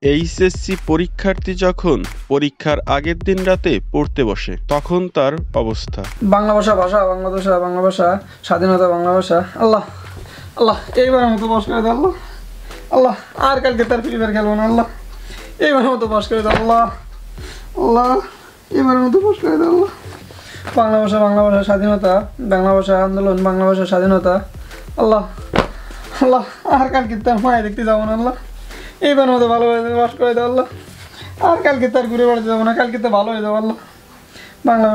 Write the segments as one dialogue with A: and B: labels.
A: HSC পরীক্ষার্থী যখন পরীক্ষার আগের দিন রাতে পড়তে বসে তখন তার অবস্থা।
B: বাংলা ভাষা বাংলা ভাষা স্বাধীনতা বাংলা ভাষা। আল্লাহ আল্লাহ এইবার মতো পাস করে দাও আল্লাহ। আল্লাহ আর কালকে তার ফ্রি ফায়ার খেলবো না আল্লাহ। এইবার মতো পাস করে দাও আল্লাহ। আল্লাহ এবার মতো পাস করে দাও আল্লাহ। বাংলা ভাষা স্বাধীনতা, বাংলা ভাষা আন্দোলন, বাংলা ভাষা স্বাধীনতা। আল্লাহ আল্লাহ আর কালকে তার মায়ে দেখতে যাবো না আল্লাহ। এইবার মতো ভালোভাবে পাস করে দাও আল্লাহ। আর কালকে তার ঘুরে বেড়াতে যাবো না, কালকে তো ভালো হয়ে যাবো আল্লাহ। বাংলা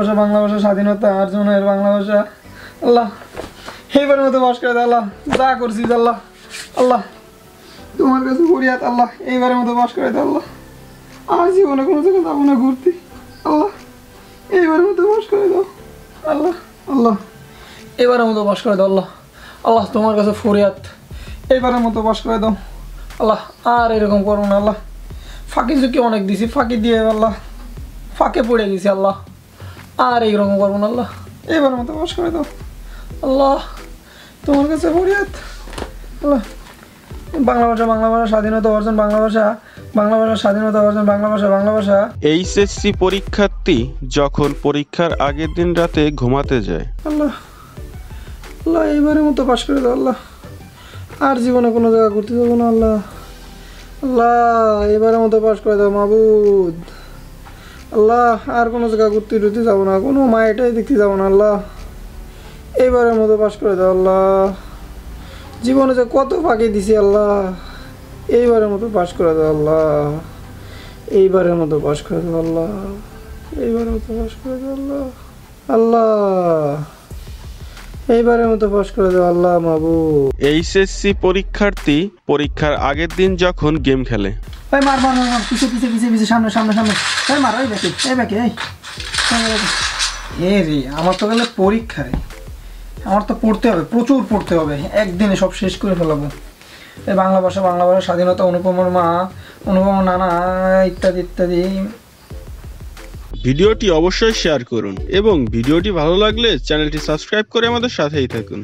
B: ভাষা স্বাধীনতা অর্জনের বাংলা ভাষা। আল্লাহ এইবার মতো পাস করে দাও আল্লাহ। যা করছিস আল্লাহ, আল্লাহ তোমার কাছে ফরিয়াদ আল্লাহ, এইবারের মতো পাস করে দাও আল্লাহ। আর জীবনে কোনো জায়গায় যাবো না ঘুরতে আল্লাহ। এইবারের মতো পাস করে দাও আল্লাহ। আল্লাহ এবারের মতো পাস করে দাও আল্লাহ। আল্লাহ তোমার কাছে ফরিয়াদ, এইবারের মতো পাস করে দাও আল্লাহ। আর এরকম করবো না আল্লাহ। ফাঁকি ঝুঁকি অনেক দিছি, ফাঁকি দিয়ে আল্লাহ ফাঁকে পড়ে গেছি আল্লাহ। আর এইরকম করবো না আল্লাহ। এবারের মতো পাস করে দাও আল্লাহ, তোমার কাছে ফরিয়াদ আল্লাহ। বাংলা ভাষা স্বাধীনতা অর্জন, বাংলা ভাষা স্বাধীনতা অর্জন, বাংলা ভাষা।
A: এইচএসসি পরীক্ষার্থী যখন পরীক্ষার আগের দিন রাতে ঘুমাতে যায়।
B: আল্লাহ আল্লাহ এইবারের মতো পাস করে দাও আল্লাহ। আর জীবনে কোনো জায়গা ঘুরতে যাবো না আল্লাহ। আল্লাহ এবারের মতো পাস করে দাও মাবুদ। আল্লাহ আর কোনো জায়গা ঘুরতে যাবো না, কোনো মায়েটাই দেখতে যাবো না আল্লাহ। এইবারের মতো পাস করে দাও আল্লাহ। জীবনে যে কত ফাঁকি দিছি আল্লাহ, এইবারের মতো পাস করে দাও আল্লাহ। এইবারের মতো পাস করে দাও আল্লাহ। এইবারের মতো পাস করে দাও আল্লাহ। আল্লাহ এইবারের মতো পাস করে দাও আল্লাহ মাবুদ।
A: এইচএসসি পরীক্ষার্থী পরীক্ষার আগের দিন যখন গেম খেলে।
B: ভাই মার মার মার, পিছে সামনে ভাই মার, এই ব্যাকে এ রে, আমার তো গেলে পরীক্ষা রে, আমার তো পড়তে হবে, প্রচুর পড়তে হবে, একদিনে সব শেষ করে ফেলাবো। এই বাংলা ভাষা স্বাধীনতা, অনুপমার মা, অনুপমার নানা, ইত্যাদি।
A: ভিডিওটি অবশ্যই শেয়ার করুন এবং ভিডিওটি ভালো লাগলে চ্যানেলটি সাবস্ক্রাইব করে আমাদের সাথেই থাকুন।